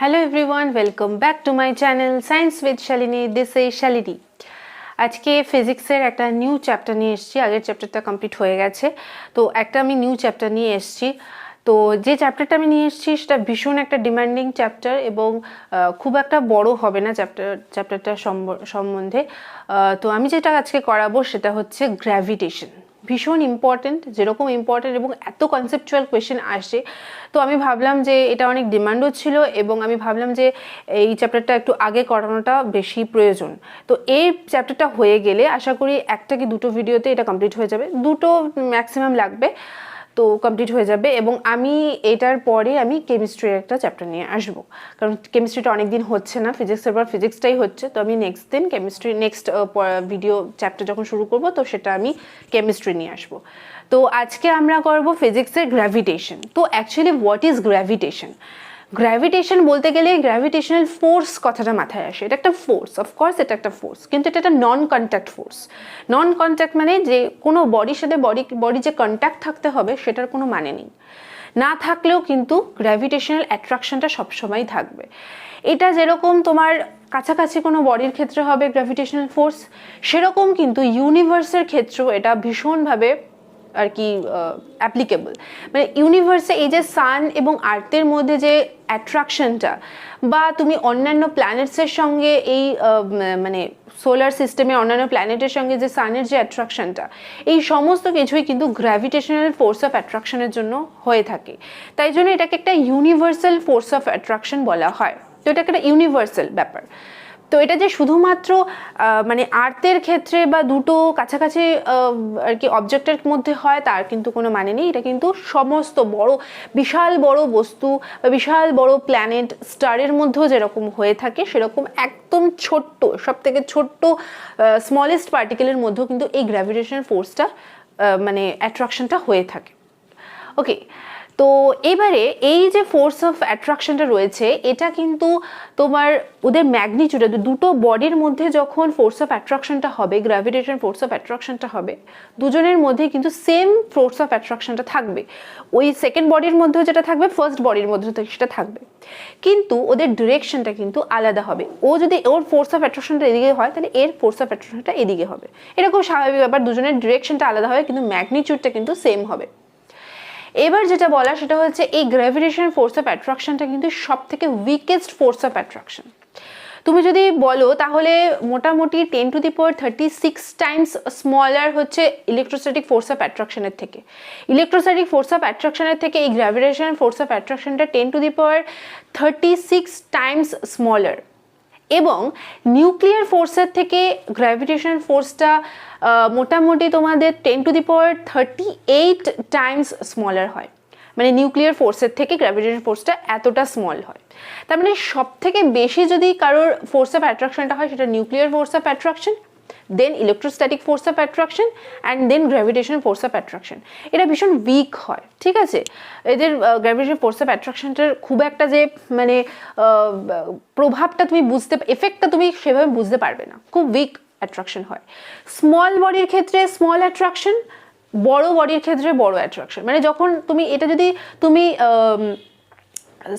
Hello everyone, welcome back to my channel Science with Shalini. This is Shalini. আজকে ফিজিক্সের একটা new chapter নিয়ে এসেছি। আগের চ্যাপ্টারটা কমপ্লিট হয়ে গেছে, তো একটা আমি নিউ চ্যাপ্টার নিয়ে এসেছি। তো যে চ্যাপ্টারটা আমি নিয়ে এসেছি সেটা ভীষণ একটা ডিমান্ডিং চ্যাপ্টার এবং খুব একটা বড় হবে না চ্যাপ্টারটার সম্বন্ধে। তো আমি যেটা আজকে করাবো সেটা হচ্ছে গ্র্যাভিটেশন। ভীষণ ইম্পর্টেন্ট, যেরকম ইম্পর্টেন্ট এবং এত কনসেপচুয়াল কোয়েশ্চেন আসে, তো আমি ভাবলাম যে এটা অনেক ডিমান্ডও ছিল এবং আমি ভাবলাম যে এই চ্যাপ্টারটা একটু আগে করানোটা বেশি প্রয়োজন। তো এই চ্যাপ্টারটা হয়ে গেলে আশা করি একটা কি দুটো ভিডিওতে এটা কমপ্লিট হয়ে যাবে, দুটো ম্যাক্সিমাম লাগবে, তো কমপ্লিট হয়ে যাবে। এবং আমি এটার পরে আমি কেমিস্ট্রির একটা চ্যাপ্টার নিয়ে আসবো, কারণ কেমিস্ট্রিটা অনেক দিন হচ্ছে না, ফিজিক্সের পর ফিজিক্সটাই হচ্ছে। তো আমি নেক্সট দিন কেমিস্ট্রি নেক্সট ভিডিও চ্যাপ্টার যখন শুরু করব তো সেটা আমি কেমিস্ট্রি নিয়ে আসবো। তো আজকে আমরা করব ফিজিক্সের গ্র্যাভিটেশন। তো actually what is gravitation? Gravitation বলতে গেলে গ্র্যাভিটেশনাল ফোর্স কথাটা মাথায় আসে। এটা একটা ফোর্স, অফকোর্স এটা একটা ফোর্স, কিন্তু এটা একটা নন কন্ট্যাক্ট ফোর্স। নন কন্ট্যাক্ট মানে যে কোনো বডির সাথে বডি যে কন্ট্যাক্ট থাকতে হবে সেটার কোনো মানে নেই। না থাকলেও কিন্তু গ্র্যাভিটেশনাল অ্যাট্রাকশনটা সবসময় থাকবে। এটা যেরকম তোমার কাছাকাছি কোনো বডির ক্ষেত্রে হবে গ্র্যাভিটেশনাল ফোর্স, সেরকম কিন্তু ইউনিভার্সের ক্ষেত্রেও এটা ভীষণভাবে আর কি অ্যাপ্লিকেবল। মানে ইউনিভার্সে এই যে সান এবং আর্থের মধ্যে যে অ্যাট্রাকশনটা, বা তুমি অন্যান্য প্ল্যানেটসের সঙ্গে এই মানে সোলার সিস্টেমে অন্যান্য প্ল্যানেটের সঙ্গে যে সানের যে অ্যাট্রাকশনটা, এই সমস্ত কিছুই কিন্তু গ্র্যাভিটেশনাল ফোর্স অফ অ্যাট্রাকশনের জন্য হয়ে থাকে। তাই জন্য এটাকে একটা ইউনিভার্সাল ফোর্স অফ অ্যাট্রাকশন বলা হয়। তো এটা একটা ইউনিভার্সাল ব্যাপার। তো এটা যে শুধুমাত্র মানে আর্থের ক্ষেত্রে বা দুটো কাছাকাছি আর কি অবজেক্টের মধ্যে হয় তার কিন্তু কোনো মানে নেই। এটা কিন্তু সমস্ত বড় বিশাল বড় বস্তু বা বিশাল বড় প্ল্যানেট স্টারের মধ্যেও যেরকম হয়ে থাকে, সেরকম একদম ছোট্ট সব থেকে ছোট্ট স্মলেস্ট পার্টিকেলের মধ্যেও কিন্তু এই গ্র্যাভিটেশনাল ফোর্সটা মানে অ্যাট্রাকশনটা হয়ে থাকে। ওকে, তো এবারে এই যে ফোর্স অফ অ্যাট্রাকশনটা রয়েছে, এটা কিন্তু তোমার ওদের ম্যাগনিটিউড, দুটো বডির মধ্যে যখন ফোর্স অফ অ্যাট্রাকশনটা হবে, গ্র্যাভিটেশন ফোর্স অফ অ্যাট্রাকশনটা হবে, দুজনের মধ্যে কিন্তু সেম ফোর্স অফ অ্যাট্রাকশনটা থাকবে। ওই সেকেন্ড বডির মধ্যেও যেটা থাকবে ফার্স্ট বডির মধ্যে সেটা থাকবে, কিন্তু ওদের ডিরেকশনটা কিন্তু আলাদা হবে। ও যদি ওর ফোর্স অফ অ্যাট্রাকশনটা এদিকে হয় তাহলে এর ফোর্স অফ অ্যাট্রাকশনটা এদিকে হবে। এরকম স্বাভাবিক ব্যাপার, দুজনের ডিরেকশনটা আলাদা হবে কিন্তু ম্যাগনিটিউডটা কিন্তু সেম হবে। এবার যেটা বলা সেটা হচ্ছে এই গ্র্যাভিটেশনাল ফোর্স অফ অ্যাট্রাকশনটা কিন্তু সব থেকে উইকেস্ট ফোর্স অফ অ্যাট্রাকশন। তুমি যদি বলো তাহলে মোটামুটি 10⁻36 টাইমস স্মলার হচ্ছে ইলেকট্রোস্ট্যাটিক ফোর্স অফ অ্যাট্রাকশনের থেকে। ইলেকট্রোস্ট্যাটিক ফোর্স অফ অ্যাট্রাকশনের থেকে এই গ্র্যাভিটেশনাল ফোর্স অফ অ্যাট্রাকশনটা 10⁻36 টাইমস স্মলার। এবং নিউক্লিয়ার ফোর্সের থেকে গ্র্যাভিটেশনাল ফোর্সটা মোটামুটি তোমাদের 10⁻38 টাইমস স্মলার হয়। মানে নিউক্লিয়ার ফোর্সের থেকে গ্র্যাভিটেশনাল ফোর্সটা এতটা স্মল হয়। তার মানে সব থেকে বেশি যদি কারোর ফোর্স অফ অ্যাট্রাকশনটা হয় সেটা nuclear force of attraction, then electrostatic force of attraction and then gravitational force of attraction. এটা ভীষণ উইক হয়, ঠিক আছে। এদের গ্র্যাভিটেশনাল ফোর্স অফ অ্যাট্রাকশনটার খুব একটা যে মানে প্রভাবটা তুমি এফেক্টটা তুমি সেভাবে বুঝতে পারবে না, খুব উইক অ্যাট্রাকশন হয়। স্মল বডির ক্ষেত্রে স্মল অ্যাট্রাকশন, বড় বডির ক্ষেত্রে বড় অ্যাট্রাকশন। মানে যখন তুমি এটা যদি তুমি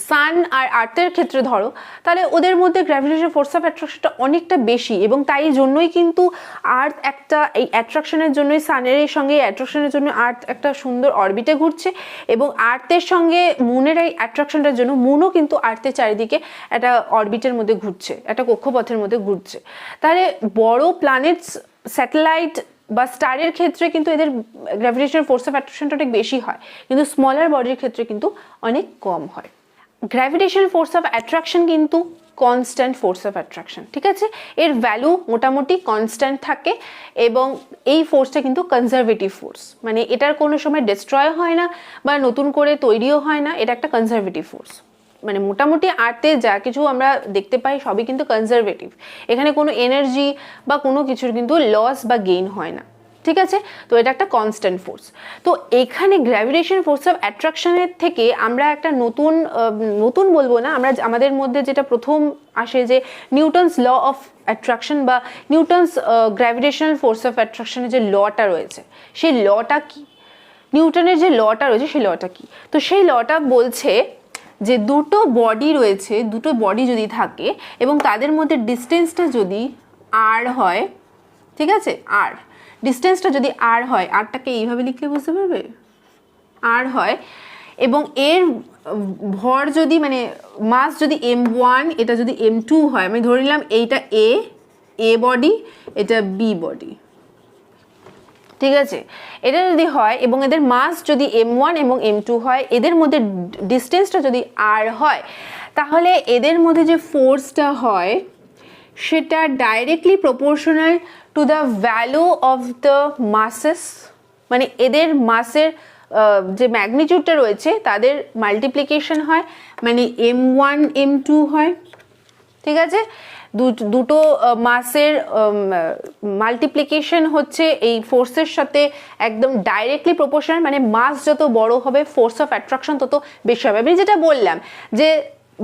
সান আর আর্থের ক্ষেত্রে ধরো, তাহলে ওদের মধ্যে গ্র্যাভিটেশনাল ফোর্স অফ অ্যাট্রাকশনটা অনেকটা বেশি, এবং তাই জন্যই কিন্তু আর্থ একটা এই অ্যাট্রাকশনের জন্যই সানের সঙ্গে অ্যাট্রাকশনের জন্য আর্থ একটা সুন্দর অরবিটে ঘুরছে, এবং আর্থের সঙ্গে মুনের এই অ্যাট্রাকশনটার জন্য মুনও কিন্তু আর্থের চারিদিকে একটা অরবিটের মধ্যে ঘুরছে, একটা কক্ষপথের মধ্যে ঘুরছে। তাহলে বড় প্ল্যানেটস, স্যাটেলাইট বা স্টারের ক্ষেত্রে কিন্তু এদের গ্র্যাভিটেশনাল ফোর্স অফ অ্যাট্রাকশনটা অনেক বেশি হয়, কিন্তু স্মলার বডির ক্ষেত্রে কিন্তু অনেক কম হয়। গ্র্যাভিটেশনাল ফোর্স অফ অ্যাট্রাকশন কিন্তু কনস্ট্যান্ট ফোর্স অফ অ্যাট্রাকশন, ঠিক আছে। এর ভ্যালু মোটামুটি কনস্ট্যান্ট থাকে, এবং এই ফোর্সটা কিন্তু কনজারভেটিভ ফোর্স, মানে এটার কোনো সময় ডিস্ট্রয় হয় না বা নতুন করে তৈরিও হয় না, এটা একটা কনজারভেটিভ ফোর্স। মানে মোটামুটি আর্থে যা কিছু আমরা দেখতে পাই সবই কিন্তু কনজারভেটিভ, এখানে কোনো এনার্জি বা কোনো কিছুর কিন্তু লস বা গেইন হয় না, ঠিক আছে। তো এটা একটা কনস্ট্যান্ট ফোর্স। তো এখানে গ্র্যাভিটেশন ফোর্স অফ অ্যাট্রাকশনের থেকে আমরা একটা নতুন বলবো না, আমরা আমাদের মধ্যে যেটা প্রথম আসে যে নিউটনস ল অফ অ্যাট্রাকশন বা নিউটনস গ্র্যাভিটেশনাল ফোর্স অফ অ্যাট্রাকশনের যে লটা রয়েছে, সেই লটা কি, নিউটনের যে লটা রয়েছে সেই লটা কি। তো সেই লটা বলছে যে দুটো বডি রয়েছে, দুটো বডি যদি থাকে এবং তাদের মধ্যে ডিস্টেন্সটা যদি আর হয়, ঠিক আছে, আর ডিস্টেন্সটা যদি আর হয়, আরটাকে এইভাবে লিখলে বুঝতে পারবে, আর হয়, এবং এর ভর যদি মানে মাস যদি m1, এটা যদি m2 হয়, আমি ধরে নিলাম এইটা এ বডি, এটা বি বডি, ঠিক আছে, এটা যদি হয় এবং এদের মাস যদি m1 এবং m2 হয়, এদের মধ্যে ডিস্টেন্সটা যদি আর হয়, তাহলে এদের মধ্যে যে ফোর্সটা হয় সেটা directly proportional to the value of the মাসেস, মানে এদের মাসের যে ম্যাগনিটিউডটা রয়েছে তাদের মাল্টিপ্লিকেশন হয়, মানে m1 m2 হয়, ঠিক আছে, দুটো মাসের মাল্টিপ্লিকেশন হচ্ছে এই ফোর্সের সাথে একদম ডাইরেক্টলি প্রপোর্শনাল, মানে মাস যত বড় হবে ফোর্স অফ অ্যাট্রাকশন তত বেশি হবে। আমি যেটা বললাম যে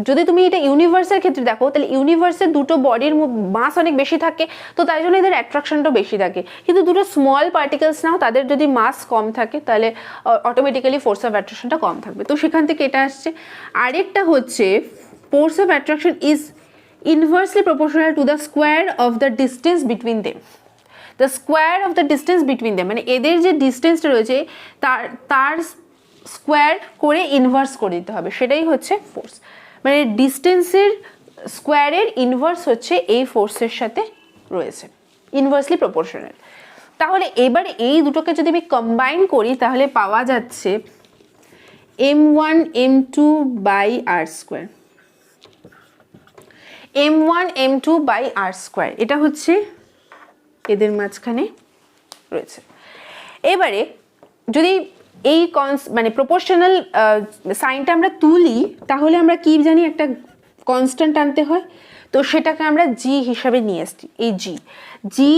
যদি তুমি এটা ইউনিভার্সের ক্ষেত্রে দেখো, তাহলে ইউনিভার্সের দুটো বডির মাস অনেক বেশি থাকে, তো তাই জন্য এদের অ্যাট্রাকশনটাও বেশি থাকে। কিন্তু দুটো স্মল পার্টিকেলস নাও, তাদের যদি মাস কম থাকে তাহলে অটোমেটিক্যালি ফোর্স অফ অ্যাট্রাকশনটা কম থাকবে। তো সেখান থেকে এটা আসছে। আরেকটা হচ্ছে force of attraction is inversely proportional to the square of the distance between them. The square of the distance between them, মানে এদের যে ডিস্টেন্সটা রয়েছে তার স্কোয়ার করে ইনভার্স করে দিতে হবে, সেটাই হচ্ছে ফোর্স। মানে ডিস্টেন্সের স্কোয়ারের ইনভার্স হচ্ছে এই ফোর্সের সাথে রয়েছে, ইনভার্সলি প্রপোর্শনাল। তাহলে এবার এই দুটোকে যদি আমি কম্বাইন করি তাহলে পাওয়া যাচ্ছে m1 m2 by r square, m1 m2 by r square, এটা হচ্ছে এদের মাঝখানে রয়েছে। এবারে যদি এই মানে প্রপোর্শনাল সাইনটা আমরা তুলি তাহলে আমরা কি জানি, একটা কনস্ট্যান্ট আনতে হয়, তো সেটাকে আমরা জি হিসাবে নিয়ে আসছি, এই জি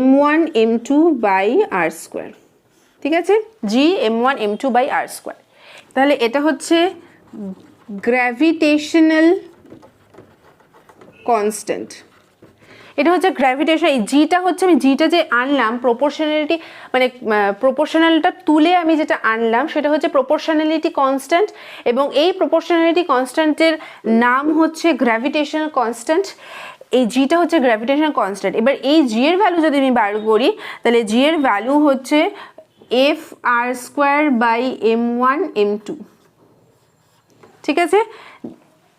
m1 m2 by r square, ঠিক আছে, জি m1 m2 by r square. তাহলে এটা হচ্ছে গ্র্যাভিটেশনাল কনস্ট্যান্ট, এটা হচ্ছে গ্র্যাভিটেশন। এই জিটা হচ্ছে, আমি জিটা যে আনলাম প্রপোর্শনালিটি, মানে প্রপোর্শনালটা তুলে আমি যেটা আনলাম সেটা হচ্ছে প্রপোর্শনালিটি কনস্ট্যান্ট, এবং এই প্রপোর্শনালিটি কনস্ট্যান্টের নাম হচ্ছে গ্র্যাভিটেশনাল কনস্ট্যান্ট। এই জিটা হচ্ছে গ্র্যাভিটেশনাল কনস্ট্যান্ট। এবার এই জি এর ভ্যালু যদি আমি বার করি তাহলে জি এর ভ্যালু হচ্ছে F R square by m1 m2, ঠিক আছে,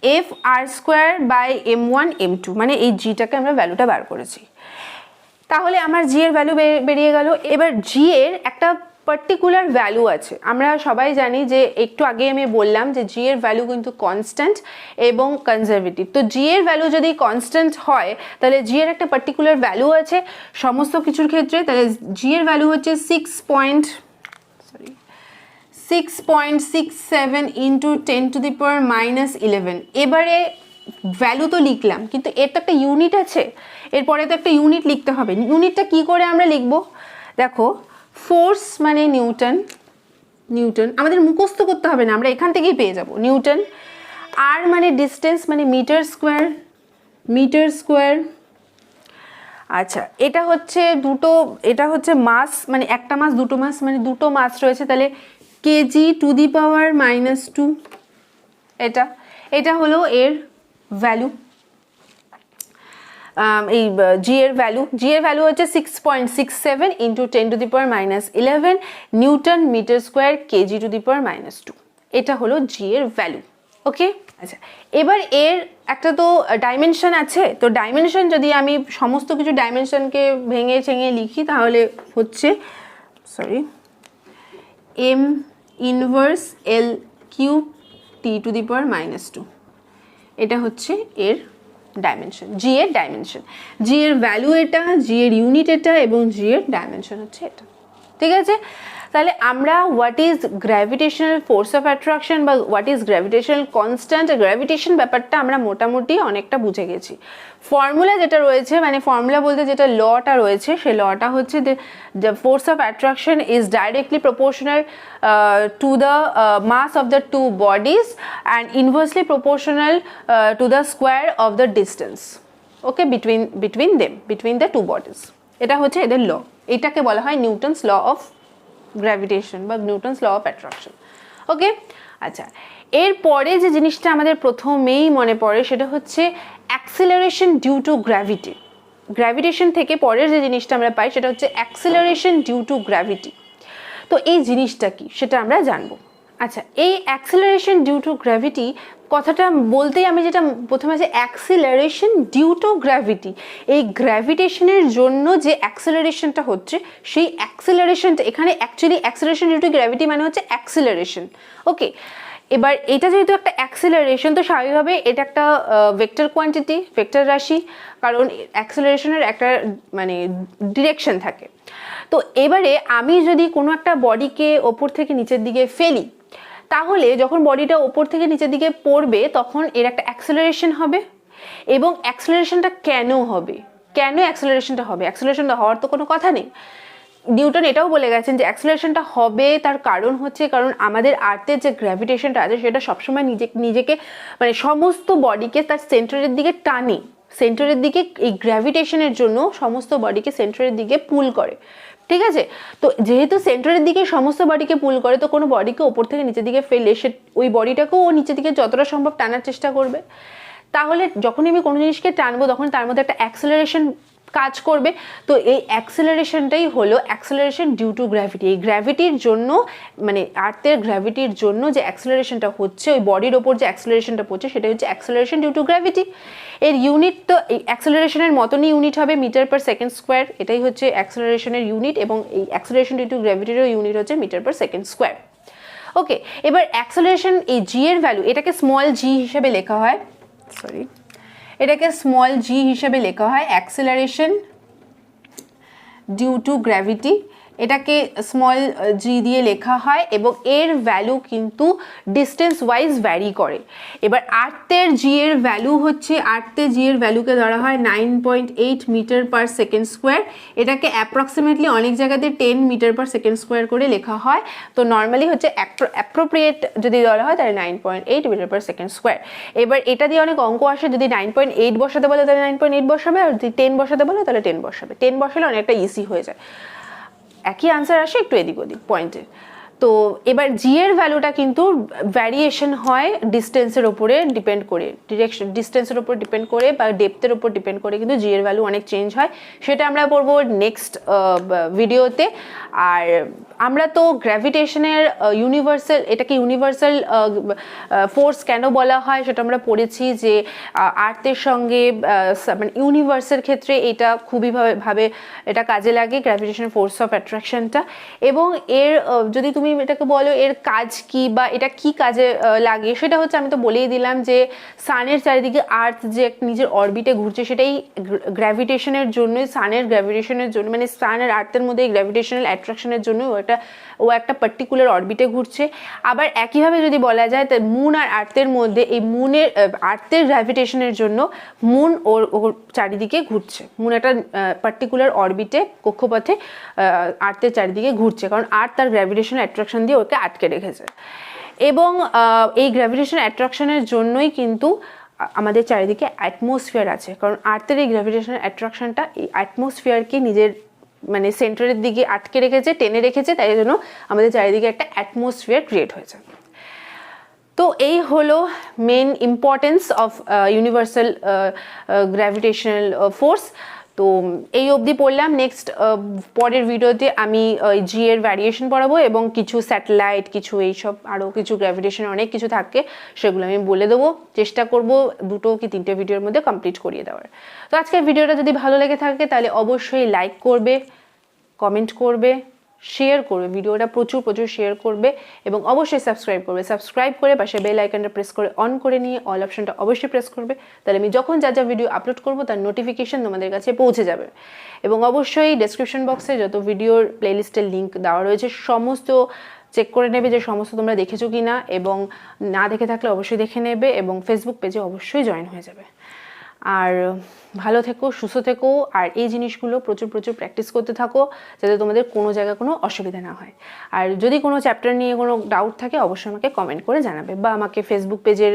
F R square by m1 m2, মানে এই জিটাকে আমরা ভ্যালুটা বার করেছি। তাহলে আমার জি এর ভ্যালু বেরিয়ে গেল। এবার জি এর একটা পার্টিকুলার ভ্যালু আছে, আমরা সবাই জানি যে একটু আগে আমি বললাম যে জি এর ভ্যালু কিন্তু কনস্ট্যান্ট এবং কনজারভেটিভ। তো জি এর ভ্যালু যদি কনস্ট্যান্ট হয় তাহলে জি এর একটা পার্টিকুলার ভ্যালু আছে সমস্ত কিছুর ক্ষেত্রে। তাহলে জি এর ভ্যালু হচ্ছে 6.67 ইন্টু 10⁻⁻11। এবারে ভ্যালু তো লিখলাম, কিন্তু এর তো একটা ইউনিট আছে, এরপরে তো একটা ইউনিট লিখতে হবে। ইউনিটটা কি করে আমরা লিখব? দেখো, ফোর্স মানে নিউটন, আমাদের মুখস্থ করতে হবে না, আমরা এখান থেকেই পেয়ে যাব নিউটন। আর মানে ডিস্টেন্স, মানে মিটার স্কোয়ার। আচ্ছা, এটা হচ্ছে মাস, মানে একটা মাস, দুটো মাস, মানে দুটো মাস রয়েছে, তাহলে কেজি টু দি পাওয়ার -2, এটা হলো এর ভ্যালু। এই জি এর ভ্যালু হচ্ছে 6.67 into 10⁻⁻11 newton metre square KG to the power -2, এটা হলো জি এর ভ্যালু। ওকে, আচ্ছা, এবার এর একটা তো ডাইমেনশন আছে। তো ডাইমেনশন যদি আমি সমস্ত কিছু ডাইমেনশনকে ভেঙে লিখি তাহলে হচ্ছে m inverse l cube T to the power -2, এটা হচ্ছে এর ডাইমেনশন, জি এর ডাইমেনশন। জি এর ভ্যালু এটা, জি এর ইউনিট এটা, এবং জি এর ডাইমেনশন হচ্ছে এটা, ঠিক আছে। তাহলে আমরা what is gravitational force of attraction বা what is gravitational constant, gravitation ব্যাপারটা আমরা মোটামুটি অনেকটা বুঝে গেছি। ফর্মুলা যেটা রয়েছে, মানে ফর্মুলা বলতে যেটা লটা রয়েছে, সেই লটা হচ্ছে the force of attraction is directly proportional to the mass of the two bodies and inversely proportional to the square of the distance, okay, between the two bodies. এটা হচ্ছে এদের ল, এটাকে বলা হয় নিউটনস ল অফ গ্র্যাভিটেশন বা Newton's law of attraction. ওকে, আচ্ছা, এরপরে যে জিনিসটা আমাদের প্রথমেই মনে পড়ে সেটা হচ্ছে acceleration due to gravity. Gravitation থেকে পরের যে জিনিসটা আমরা পাই সেটা হচ্ছে অ্যাক্সিলারেশন ডিউ টু গ্র্যাভিটি। তো এই জিনিসটা কি সেটা আমরা জানবো। আচ্ছা, এই অ্যাক্সিলারেশন ডিউ টু গ্র্যাভিটি কথাটা বলতেই আমি যেটা প্রথমে আছে অ্যাক্সিলারেশন ডিউ টু গ্র্যাভিটি, এই গ্র্যাভিটেশনের জন্য যে অ্যাক্সিলারেশনটা হচ্ছে সেই অ্যাক্সিলারেশনটা এখানে actually acceleration due to gravity মানে হচ্ছে অ্যাক্সিলারেশন। ওকে, এবার এটা যেহেতু একটা অ্যাক্সিলারেশন তো স্বাভাবিকভাবে এটা একটা ভেক্টর কোয়ান্টিটি, ভেক্টর রাশি, কারণ অ্যাক্সিলারেশনের একটা মানে ডিরেকশন থাকে। তো এবারে আমি যদি কোনো একটা বডিকে ওপর থেকে নিচের দিকে ফেলি, তাহলে যখন বডিটা ওপর থেকে নিচের দিকে পড়বে তখন এর একটা অ্যাক্সিলারেশন হবে। এবং অ্যাক্সিলারেশনটা কেন হবে, কেন অ্যাক্সিলারেশনটা হবে? অ্যাক্সিলারেশনটা হওয়ার তো কোনো কথা নেই। নিউটন এটাও বলে গেছেন যে অ্যাক্সিলারেশনটা হবে, তার কারণ হচ্ছে কারণ আমাদের আর্থের যে গ্র্যাভিটেশনটা আছে সেটা সবসময় নিজেকে মানে সমস্ত বডিকে তার সেন্টারের দিকে টানে, সেন্টারের দিকে এই গ্র্যাভিটেশনের জন্য সমস্ত বডিকে সেন্টারের দিকে পুল করে। ঠিক আছে, তো যেহেতু সেন্টারের দিকে সমস্ত বডিকে পুল করে তো কোনো বডিকে ওপর থেকে নিচের দিকে ফেলে সে ওই বডিটাকেও ও নিচের দিকে যতটা সম্ভব টানার চেষ্টা করবে। তাহলে যখনই আমি কোনো জিনিসকে টানবো তখন তার মধ্যে একটা অ্যাক্সিলারেশন কাজ করবে। তো এই অ্যাক্সিলারেশনটাই হলো অ্যাক্সিলারেশন ডিউ টু গ্র্যাভিটি। এই গ্র্যাভিটির জন্য মানে আর্থের গ্র্যাভিটির জন্য যে অ্যাক্সিলারেশনটা হচ্ছে ওই বডির ওপর যে অ্যাক্সিলারেশনটা পড়ছে সেটা হচ্ছে অ্যাক্সিলারেশন ডিউ টু গ্র্যাভিটি। এর ইউনিট তো এই অ্যাক্সিলারেশনের মতনই ইউনিট হবে মিটার পার সেকেন্ড স্কোয়ার, এটাই হচ্ছে অ্যাক্সিলারেশনের ইউনিট, এবং এই অ্যাক্সিলারেশন ডিউ টু গ্র্যাভিটিরও ইউনিট হচ্ছে মিটার পার সেকেন্ড স্কোয়ার। ওকে, এবার অ্যাক্সিলারেশন এই জি এর ভ্যালু এটাকে স্মল জি হিসেবে লেখা হয়, সরি এটাকে স্মল জি হিসেবে লেখা হয় অ্যাক্সিলারেশন ডিউ টু গ্র্যাভিটি, এটাকে স্মল জি দিয়ে লেখা হয় এবং এর ভ্যালু কিন্তু ডিস্টেন্স ওয়াইজ ভ্যারি করে। এবার আর্থের জি এর ভ্যালু হচ্ছে আর্থের জি এর ভ্যালুকে ধরা হয় 9.8 মিটার পার সেকেন্ড স্কোয়ার, এটাকে অ্যাপ্রক্সিমেটলি অনেক জায়গাতে 10 মিটার পার সেকেন্ড স্কোয়ার করে লেখা হয়। তো নর্মালি হচ্ছে অ্যাপ্রোপ্রিয়েট যদি ধরা হয় তাহলে 9.8 মিটার পার সেকেন্ড স্কোয়ার। এবার এটা দিয়ে অনেক অঙ্ক আসে, যদি 9.8 বসাতে বলে তাহলে 9.8 বসাবে, আর যদি 10 বসাতে বলে তাহলে 10 বসাবে। 10 বসালে অনেকটা ইজি হয়ে যায়, একই আনসার আসে একটু এদিক ওদিক পয়েন্টে। তো এবার জি এর ভ্যালুটা কিন্তু ভ্যারিয়েশন হয় ডিস্টেন্সের ওপরে ডিপেন্ড করে, ডিস্টেন্সের ওপর ডিপেন্ড করে বা ডেপথের ওপর ডিপেন্ড করে কিন্তু জি এর ভ্যালু অনেক চেঞ্জ হয়, সেটা আমরা পড়বো নেক্সট ভিডিওতে। আর আমরা তো গ্র্যাভিটেশনের ইউনিভার্সাল, এটাকে ইউনিভার্সাল ফোর্স কেন বলা হয় সেটা আমরা পড়েছি, যে আর্থের সঙ্গে মানে ইউনিভার্সের ক্ষেত্রে এটা খুবই ভাবে এটা কাজে লাগে গ্র্যাভিটেশনাল ফোর্স অফ অ্যাট্রাকশনটা। এবং এর যদি তুমি এটাকে বলো এর কাজ কি বা এটা কি কাজে লাগে সেটা হচ্ছে আমি তো বলেই দিলাম যে সানের চারিদিকে আর্থ যে নিজের অরবিটে ঘুরছে সেটাই গ্র্যাভিটেশনের জন্যই, সানের গ্র্যাভিটেশনের জন্য মানে সান আর আর্থের মধ্যে গ্র্যাভিটেশনাল অ্যাট্রাকশনের জন্য ও একটা পার্টিকুলার অরবিটে ঘুরছে। আবার একইভাবে যদি বলা যায় তাই মুন আর আর্থের মধ্যে এই মুনের আর্থের গ্র্যাভিটেশনের জন্য মুন ওর চারিদিকে ঘুরছে, মুন একটা পার্টিকুলার অরবিটে কক্ষপথে আর্থের চারিদিকে ঘুরছে, কারণ আর্থ তার গ্র্যাভিটেশনাল অ্যাট্রাকশন দিয়ে ওকে আটকে রেখেছে। এবং এই গ্র্যাভিটেশনাল অ্যাট্রাকশনের জন্যই কিন্তু আমাদের চারিদিকে অ্যাটমসফিয়ার আছে, কারণ আর্থের এই গ্র্যাভিটেশনাল অ্যাট্রাকশনটা এই অ্যাটমসফিয়ারকে নিজের মানে সেন্টারের দিকে আটকে রেখেছে, টেনে রেখেছে, তাই জন্য আমাদের চারিদিকে একটা অ্যাটমসফিয়ার ক্রিয়েট হয়েছে। তো এই হলো main importance of universal gravitational force. তো এই অবধি পড়লাম। নেক্সট পরের ভিডিওতে আমি জি এর ভ্যারিয়েশন পড়াবো এবং কিছু স্যাটেলাইট, কিছু এইসব আরও কিছু গ্র্যাভিটেশনের অনেক কিছু থাকে সেগুলো আমি বলে দেবো, চেষ্টা করব 2 কি 3টে ভিডিওর মধ্যে কমপ্লিট করিয়ে দেওয়ার। তো আজকের ভিডিওটা যদি ভালো লেগে থাকে তাহলে অবশ্যই লাইক করবে, কমেন্ট করবে, শেয়ার করবে, ভিডিওটা প্রচুর শেয়ার করবে এবং অবশ্যই সাবস্ক্রাইব করবে। সাবস্ক্রাইব করে পাশে বেল আইকনটা প্রেস করে অন করে নিয়ে অল অপশনটা অবশ্যই প্রেস করবে, তাহলে আমি যখন যা ভিডিও আপলোড করবো তার নোটিফিকেশন তোমাদের কাছে পৌঁছে যাবে। এবং অবশ্যই ডেসক্রিপশন বক্সে যত ভিডিওর প্লেলিস্টের লিঙ্ক দেওয়া রয়েছে সমস্ত চেক করে নেবে যে সমস্ত তোমরা দেখেছো কি না, এবং না দেখে থাকলে অবশ্যই দেখে নেবে এবং ফেসবুক পেজে অবশ্যই জয়েন হয়ে যাবে। আর ভালো থেকো, সুস্থ থেকো, আর এই জিনিসগুলো প্রচুর প্র্যাকটিস করতে থাকো যাতে তোমাদের কোনো জায়গায় কোনো অসুবিধা না হয়। আর যদি কোনো চ্যাপ্টার নিয়ে কোনো ডাউট থাকে অবশ্যই আমাকে কমেন্ট করে জানাবে বা আমাকে ফেসবুক পেজের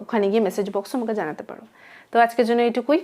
ওখানে গিয়ে মেসেজ বক্সে আমাকে জানাতে পারো। তো আজকের জন্য এইটুকুই।